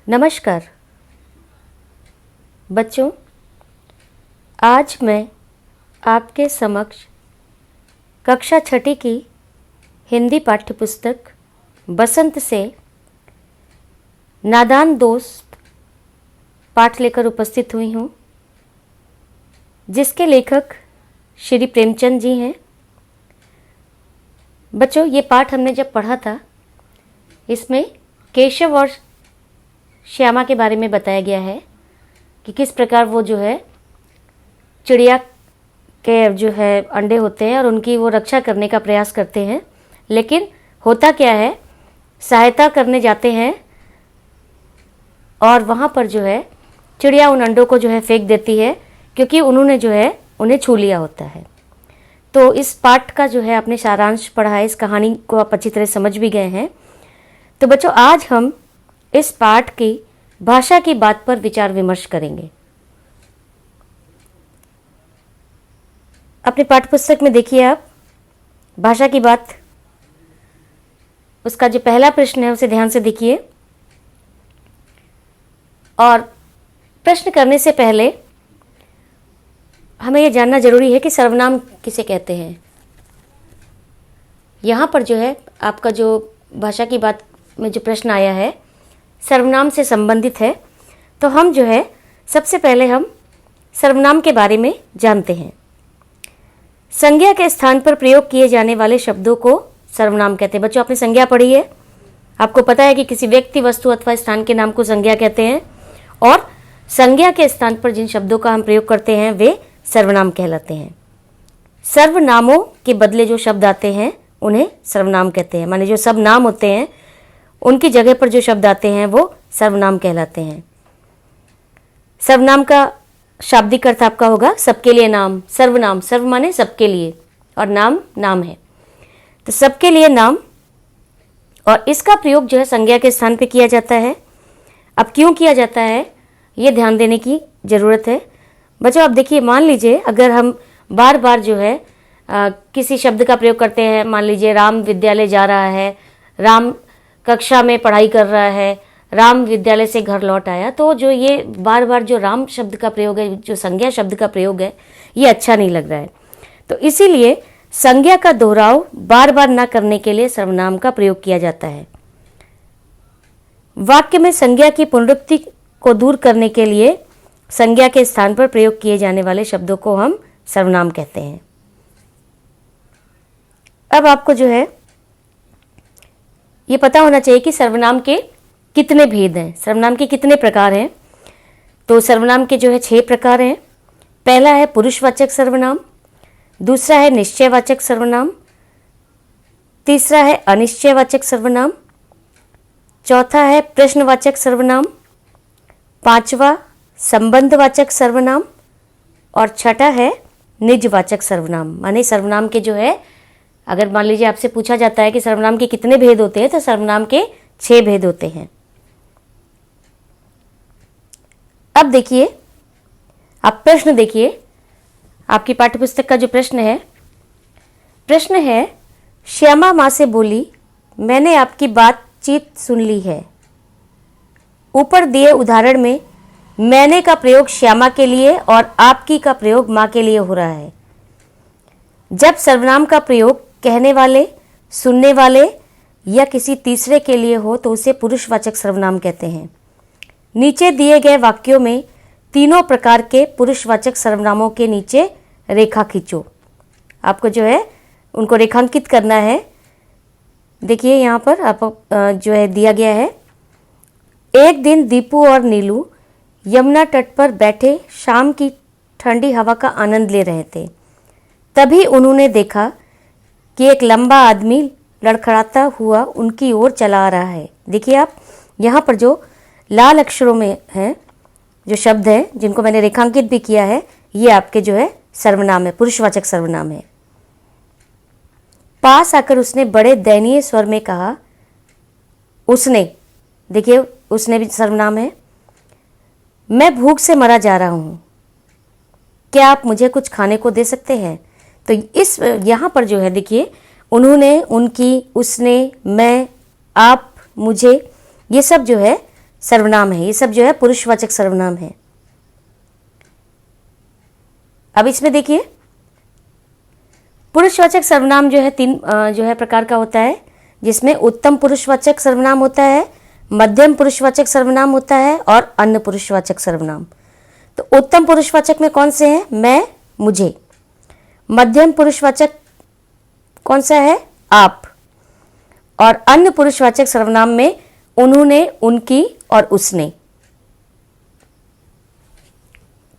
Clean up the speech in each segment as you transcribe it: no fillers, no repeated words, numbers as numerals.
नमस्कार बच्चों, आज मैं आपके समक्ष कक्षा छठी की हिंदी पाठ्यपुस्तक बसंत से नादान दोस्त पाठ लेकर उपस्थित हुई हूँ, जिसके लेखक श्री प्रेमचंद जी हैं। बच्चों, ये पाठ हमने जब पढ़ा था, इसमें केशव और श्यामा के बारे में बताया गया है कि किस प्रकार वो जो है चिड़िया के जो है अंडे होते हैं और उनकी वो रक्षा करने का प्रयास करते हैं, लेकिन होता क्या है, सहायता करने जाते हैं और वहाँ पर जो है चिड़िया उन अंडों को जो है फेंक देती है, क्योंकि उन्होंने जो है उन्हें छू लिया होता है। तो इस पाठ का जो है आपने सारांश पढ़ा है, इस कहानी को आप अच्छी तरह समझ भी गए हैं। तो बच्चों, आज हम इस पाठ की भाषा की बात पर विचार विमर्श करेंगे। अपनी पाठ्यपुस्तक में देखिए आप, भाषा की बात, उसका जो पहला प्रश्न है उसे ध्यान से देखिए। और प्रश्न करने से पहले हमें यह जानना जरूरी है कि सर्वनाम किसे कहते हैं। यहाँ पर जो है आपका जो भाषा की बात में जो प्रश्न आया है सर्वनाम से संबंधित है, तो हम जो है सबसे पहले हम सर्वनाम के बारे में जानते हैं। संज्ञा के स्थान पर प्रयोग किए जाने वाले शब्दों को सर्वनाम कहते हैं। बच्चों, आपने संज्ञा पढ़ी है, आपको पता है कि किसी व्यक्ति, वस्तु अथवा स्थान के नाम को संज्ञा कहते हैं, और संज्ञा के स्थान पर जिन शब्दों का हम प्रयोग करते हैं वे सर्वनाम कहलाते हैं। सर्वनामों के बदले जो शब्द आते हैं उन्हें सर्वनाम कहते हैं। माने जो सब नाम होते हैं उनकी जगह पर जो शब्द आते हैं वो सर्वनाम कहलाते हैं। सर्वनाम का शाब्दिक अर्थ आपका होगा सबके लिए नाम। सर्वनाम, सर्व माने सबके लिए, और नाम नाम है, तो सबके लिए नाम, और इसका प्रयोग जो है संज्ञा के स्थान पे किया जाता है। अब क्यों किया जाता है ये ध्यान देने की ज़रूरत है। बच्चों, आप देखिए, मान लीजिए अगर हम बार बार जो है किसी शब्द का प्रयोग करते हैं, मान लीजिए राम विद्यालय जा रहा है, राम कक्षा में पढ़ाई कर रहा है, राम विद्यालय से घर लौट आया, तो जो ये बार बार जो राम शब्द का प्रयोग है, जो संज्ञा शब्द का प्रयोग है, ये अच्छा नहीं लग रहा है। तो इसीलिए संज्ञा का दोहराव बार बार ना करने के लिए सर्वनाम का प्रयोग किया जाता है। वाक्य में संज्ञा की पुनरुक्ति को दूर करने के लिए संज्ञा के स्थान पर प्रयोग किए जाने वाले शब्दों को हम सर्वनाम कहते हैं। अब आपको जो है ये पता होना चाहिए कि सर्वनाम के कितने भेद हैं, सर्वनाम के कितने प्रकार हैं। तो सर्वनाम के जो है 6 प्रकार हैं। पहला है पुरुषवाचक सर्वनाम, दूसरा है निश्चयवाचक सर्वनाम, तीसरा है अनिश्चयवाचक सर्वनाम, चौथा है प्रश्नवाचक सर्वनाम, पांचवा संबंधवाचक सर्वनाम, और छठा है निजवाचक सर्वनाम। माने सर्वनाम के जो है, अगर मान लीजिए आपसे पूछा जाता है कि सर्वनाम के कितने भेद होते हैं, तो सर्वनाम के 6 भेद होते हैं। अब देखिए, आप प्रश्न देखिए, आपकी पाठ्यपुस्तक का जो प्रश्न है श्यामा माँ से बोली, मैंने आपकी बातचीत सुन ली है। ऊपर दिए उदाहरण में मैंने का प्रयोग श्यामा के लिए और आपकी का प्रयोग माँ के लिए हो रहा है। जब सर्वनाम का प्रयोग कहने वाले, सुनने वाले या किसी तीसरे के लिए हो तो उसे पुरुषवाचक सर्वनाम कहते हैं। नीचे दिए गए वाक्यों में तीनों प्रकार के पुरुषवाचक सर्वनामों के नीचे रेखा खींचो। आपको जो है उनको रेखांकित करना है। देखिए यहाँ पर आप जो है दिया गया है, एक दिन दीपू और नीलू यमुना तट पर बैठे शाम की ठंडी हवा का आनंद ले रहे थे। तभी उन्होंने देखा कि एक लंबा आदमी लड़खड़ाता हुआ उनकी ओर चला आ रहा है। देखिए आप, यहाँ पर जो लाल अक्षरों में हैं जो शब्द हैं जिनको मैंने रेखांकित भी किया है, ये आपके जो है सर्वनाम है, पुरुषवाचक सर्वनाम है। पास आकर उसने बड़े दयनीय स्वर में कहा, उसने, देखिए उसने भी सर्वनाम है, मैं भूख से मरा जा रहा हूँ, क्या आप मुझे कुछ खाने को दे सकते हैं। तो इस यहाँ पर जो है देखिए, उन्होंने, उनकी, उसने, मैं, आप, मुझे, ये सब जो है सर्वनाम है, ये सब जो है पुरुषवाचक सर्वनाम है। अब इसमें देखिए पुरुषवाचक सर्वनाम जो है तीन जो है प्रकार का होता है, जिसमें उत्तम पुरुषवाचक सर्वनाम होता है, मध्यम पुरुषवाचक सर्वनाम होता है और अन्य पुरुषवाचक सर्वनाम। तो उत्तम पुरुषवाचक में कौन से हैं? मैं, मुझे। मध्यम पुरुषवाचक कौन सा है? आप। और अन्य पुरुषवाचक सर्वनाम में उन्होंने, उनकी और उसने।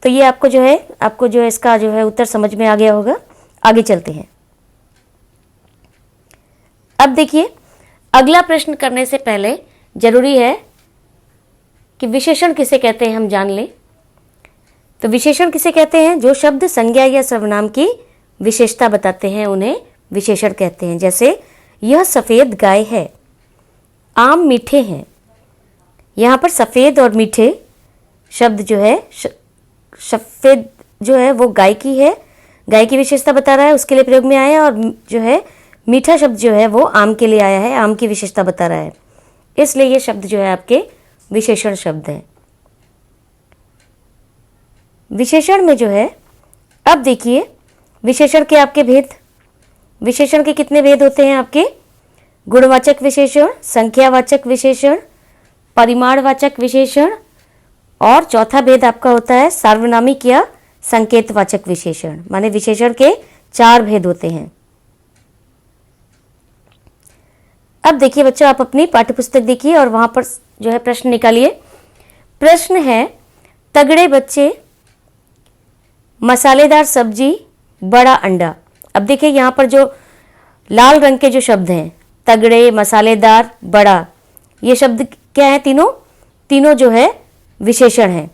तो ये आपको जो है इसका जो है उत्तर समझ में आ गया होगा। आगे चलते हैं। अब देखिए अगला प्रश्न करने से पहले जरूरी है कि विशेषण किसे कहते हैं हम जान लें। तो विशेषण किसे कहते हैं? जो शब्द संज्ञा या सर्वनाम की विशेषता बताते हैं उन्हें विशेषण कहते हैं। जैसे यह सफ़ेद गाय है, आम मीठे हैं। यहाँ पर सफ़ेद और मीठे शब्द जो है, सफ़ेद जो है वो गाय की है, गाय की विशेषता बता रहा है, उसके लिए प्रयोग में आया है। और जो है मीठा शब्द जो है वो आम के लिए आया है, आम की विशेषता बता रहा है। इसलिए ये शब्द जो है आपके विशेषण शब्द हैं। विशेषण में जो है, अब देखिए विशेषण के आपके भेद, विशेषण के कितने भेद होते हैं आपके? गुणवाचक विशेषण, संख्यावाचक विशेषण, परिमाणवाचक विशेषण, और चौथा भेद आपका होता है सार्वनामिक या संकेतवाचक विशेषण। माने विशेषण के 4 भेद होते हैं। अब देखिए बच्चों, आप अपनी पाठ्यपुस्तक देखिए और वहां पर जो है प्रश्न निकालिए। प्रश्न है तगड़े बच्चे, मसालेदार सब्जी, बड़ा अंडा। अब देखिए यहाँ पर जो लाल रंग के जो शब्द हैं, तगड़े, मसालेदार, बड़ा, ये शब्द क्या है? तीनों जो है विशेषण हैं।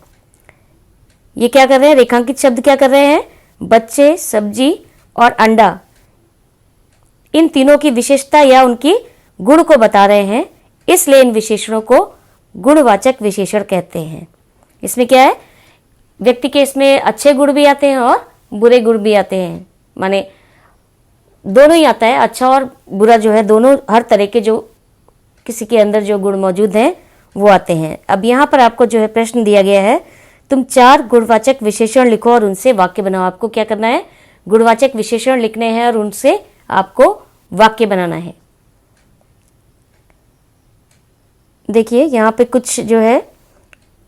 ये क्या कर रहे हैं? रेखांकित शब्द क्या कर रहे हैं? बच्चे, सब्जी और अंडा, इन तीनों की विशेषता या उनकी गुण को बता रहे हैं। इसलिए इन विशेषणों को गुणवाचक विशेषण कहते हैं। इसमें क्या है? व्यक्ति के इसमें अच्छे गुण भी आते हैं और बुरे गुण भी आते हैं। माने दोनों ही आता है, अच्छा और बुरा जो है, दोनों, हर तरह के जो किसी के अंदर जो गुण मौजूद हैं वो आते हैं। अब यहाँ पर आपको जो है प्रश्न दिया गया है, तुम 4 गुणवाचक विशेषण लिखो और उनसे वाक्य बनाओ। आपको क्या करना है? गुणवाचक विशेषण लिखने हैं और उनसे आपको वाक्य बनाना है। देखिए यहाँ पे कुछ जो है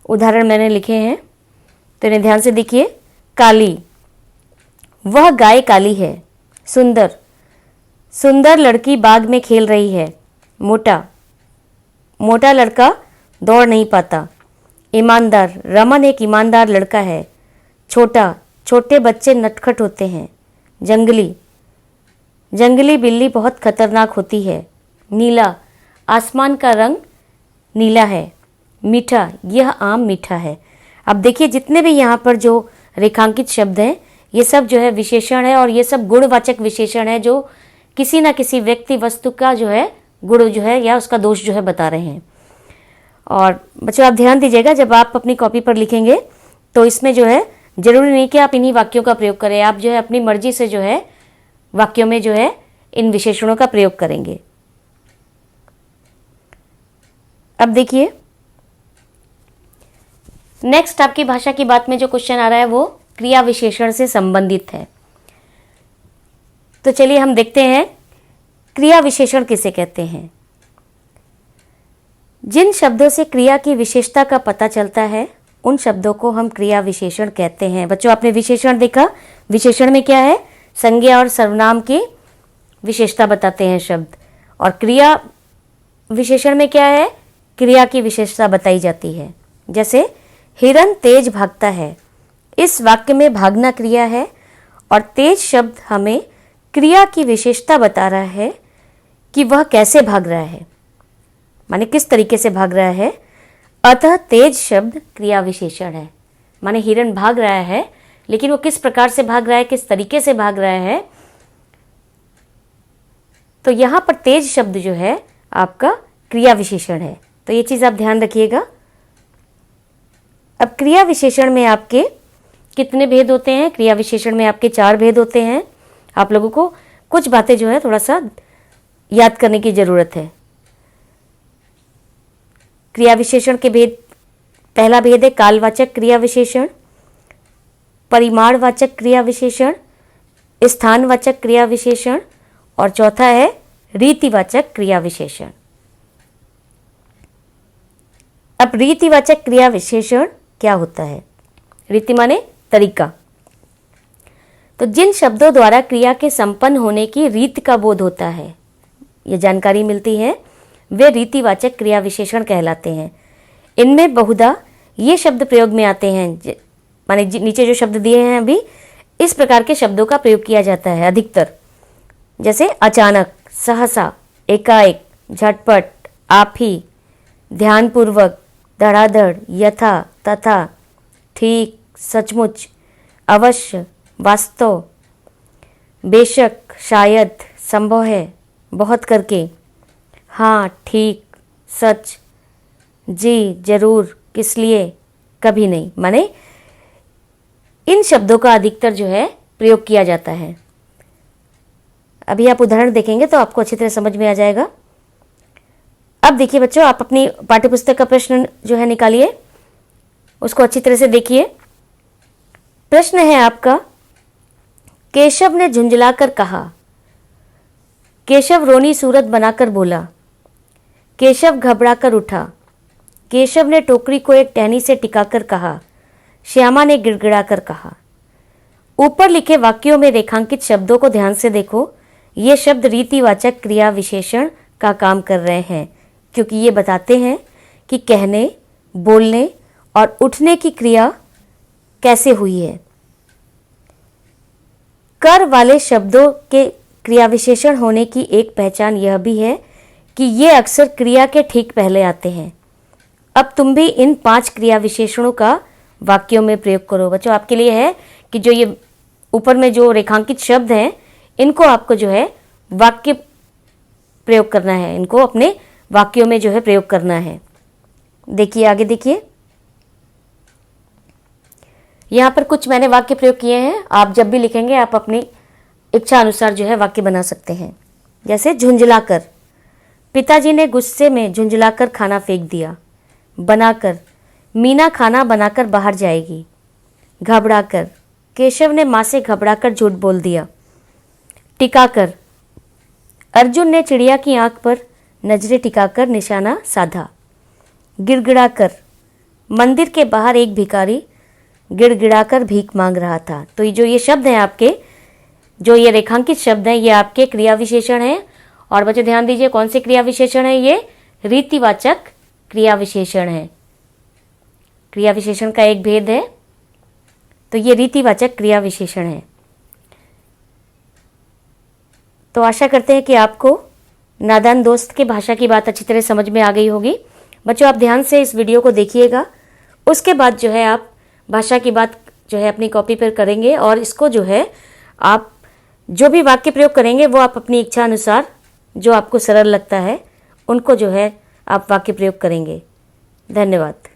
उदाहरण मैंने लिखे हैं, तो इन्हें ध्यान से देखिए। काली, वह गाय काली है। सुंदर, सुंदर लड़की बाग में खेल रही है। मोटा, मोटा लड़का दौड़ नहीं पाता। ईमानदार, रमन एक ईमानदार लड़का है। छोटा, छोटे बच्चे नटखट होते हैं। जंगली, जंगली बिल्ली बहुत खतरनाक होती है। नीला, आसमान का रंग नीला है। मीठा, यह आम मीठा है। अब देखिए जितने भी यहाँ पर जो रेखांकित शब्द हैं, ये सब जो है विशेषण है और ये सब गुणवाचक विशेषण है, जो किसी ना किसी व्यक्ति वस्तु का जो है गुण जो है या उसका दोष जो है बता रहे हैं। और बच्चों आप ध्यान दीजिएगा, जब आप अपनी कॉपी पर लिखेंगे तो इसमें जो है जरूरी नहीं कि आप इन्हीं वाक्यों का प्रयोग करें। आप जो है अपनी मर्जी से जो है वाक्यों में जो है इन विशेषणों का प्रयोग करेंगे। अब देखिए नेक्स्ट आपकी भाषा की बात में जो क्वेश्चन आ रहा है वो क्रिया विशेषण से संबंधित है। तो चलिए हम देखते हैं क्रिया विशेषण किसे कहते हैं। जिन शब्दों से क्रिया की विशेषता का पता चलता है उन शब्दों को हम क्रिया विशेषण कहते हैं। बच्चों आपने विशेषण देखा, विशेषण में क्या है? संज्ञा और सर्वनाम की विशेषता बताते हैं शब्द। और क्रिया विशेषण में क्या है? क्रिया की विशेषता बताई जाती है। जैसे हिरन तेज भागता है, इस वाक्य में भागना क्रिया है और तेज शब्द हमें क्रिया की विशेषता बता रहा है कि वह कैसे भाग रहा है, माने किस तरीके से भाग रहा है। अतः तेज शब्द क्रिया विशेषण है। माने हिरन भाग रहा है, लेकिन वो किस प्रकार से भाग रहा है, किस तरीके से भाग रहा है। तो यहाँ पर तेज शब्द जो है आपका क्रिया विशेषण है। तो ये चीज़ आप ध्यान रखिएगा। अब क्रिया विशेषण में आपके कितने भेद होते हैं? क्रिया विशेषण में आपके 4 भेद होते हैं। आप लोगों को कुछ बातें जो है थोड़ा सा याद करने की ज़रूरत है। क्रिया विशेषण के भेद, पहला भेद है कालवाचक क्रिया विशेषण, परिमाणवाचक क्रिया विशेषण, स्थानवाचक क्रिया विशेषण और चौथा है रीतिवाचक क्रिया विशेषण। अब रीतिवाचक क्रिया विशेषण क्या होता है? रीति माने तरीका। तो जिन शब्दों द्वारा क्रिया के संपन्न होने की रीत का बोध होता है, ये जानकारी मिलती है, वे रीतिवाचक क्रिया विशेषण कहलाते हैं। इनमें बहुधा ये शब्द प्रयोग में आते हैं, माने नीचे जो शब्द दिए हैं अभी, इस प्रकार के शब्दों का प्रयोग किया जाता है अधिकतर, जैसे अचानक, सहसा, एकाएक, झटपट, आप ही, ध्यानपूर्वक, धड़ाधड़, यथा, तथा, ठीक, सचमुच, अवश्य, वास्तव, बेशक, शायद, संभव है, बहुत करके, हाँ, ठीक, सच, जी, जरूर, किस लिए, कभी नहीं। माने इन शब्दों का अधिकतर जो है प्रयोग किया जाता है। अभी आप उदाहरण देखेंगे तो आपको अच्छी तरह समझ में आ जाएगा। अब देखिए बच्चों, आप अपनी पाठ्यपुस्तक का प्रश्न जो है निकालिए, उसको अच्छी तरह से देखिए। प्रश्न है आपका, केशव ने झुंझलाकर कहा। केशव रोनी सूरत बनाकर बोला। केशव घबराकर उठा। केशव ने टोकरी को एक टहनी से टिकाकर कहा। श्यामा ने गिड़गिड़ाकर कहा। ऊपर लिखे वाक्यों में रेखांकित शब्दों को ध्यान से देखो। ये शब्द रीतिवाचक क्रिया विशेषण का काम कर रहे हैं, क्योंकि ये बताते हैं कि कहने, बोलने और उठने की क्रिया कैसे हुई है। कर वाले शब्दों के क्रिया विशेषण होने की एक पहचान यह भी है कि ये अक्सर क्रिया के ठीक पहले आते हैं। अब तुम भी इन 5 क्रिया विशेषणों का वाक्यों में प्रयोग करो। बच्चों, आपके लिए है कि जो ये ऊपर में जो रेखांकित शब्द हैं, इनको आपको जो है वाक्य प्रयोग करना है, इनको अपने वाक्यों में जो है प्रयोग करना है। देखिए आगे देखिए, यहाँ पर कुछ मैंने वाक्य प्रयोग किए हैं। आप जब भी लिखेंगे आप अपनी इच्छा अनुसार जो है वाक्य बना सकते हैं। जैसे झुंझलाकर, पिताजी ने गुस्से में झुंझलाकर खाना फेंक दिया। बनाकर, मीना खाना बनाकर बाहर जाएगी। घबराकर, केशव ने माँ से घबराकर झूठ बोल दिया। टिकाकर, अर्जुन ने चिड़िया की आंख पर नजरें टिकाकर निशाना साधा। गिड़गिड़ाकर, मंदिर के बाहर एक भिखारी गिड़गिड़ाकर भीख मांग रहा था। तो ये जो ये शब्द हैं आपके, जो ये रेखांकित शब्द हैं, ये आपके क्रिया विशेषण हैं। और बच्चों ध्यान दीजिए, कौन से क्रिया विशेषण है? ये रीतिवाचक क्रिया विशेषण है। क्रिया विशेषण का एक भेद है, तो ये रीतिवाचक क्रिया विशेषण है। तो आशा करते हैं कि आपको नादान दोस्त के भाषा की बात अच्छी तरह समझ में आ गई होगी। बच्चों, आप ध्यान से इस वीडियो को देखिएगा, उसके बाद जो है आप भाषा की बात जो है अपनी कॉपी पर करेंगे और इसको जो है आप जो भी वाक्य प्रयोग करेंगे वो आप अपनी इच्छा अनुसार जो आपको सरल लगता है उनको जो है आप वाक्य प्रयोग करेंगे। धन्यवाद।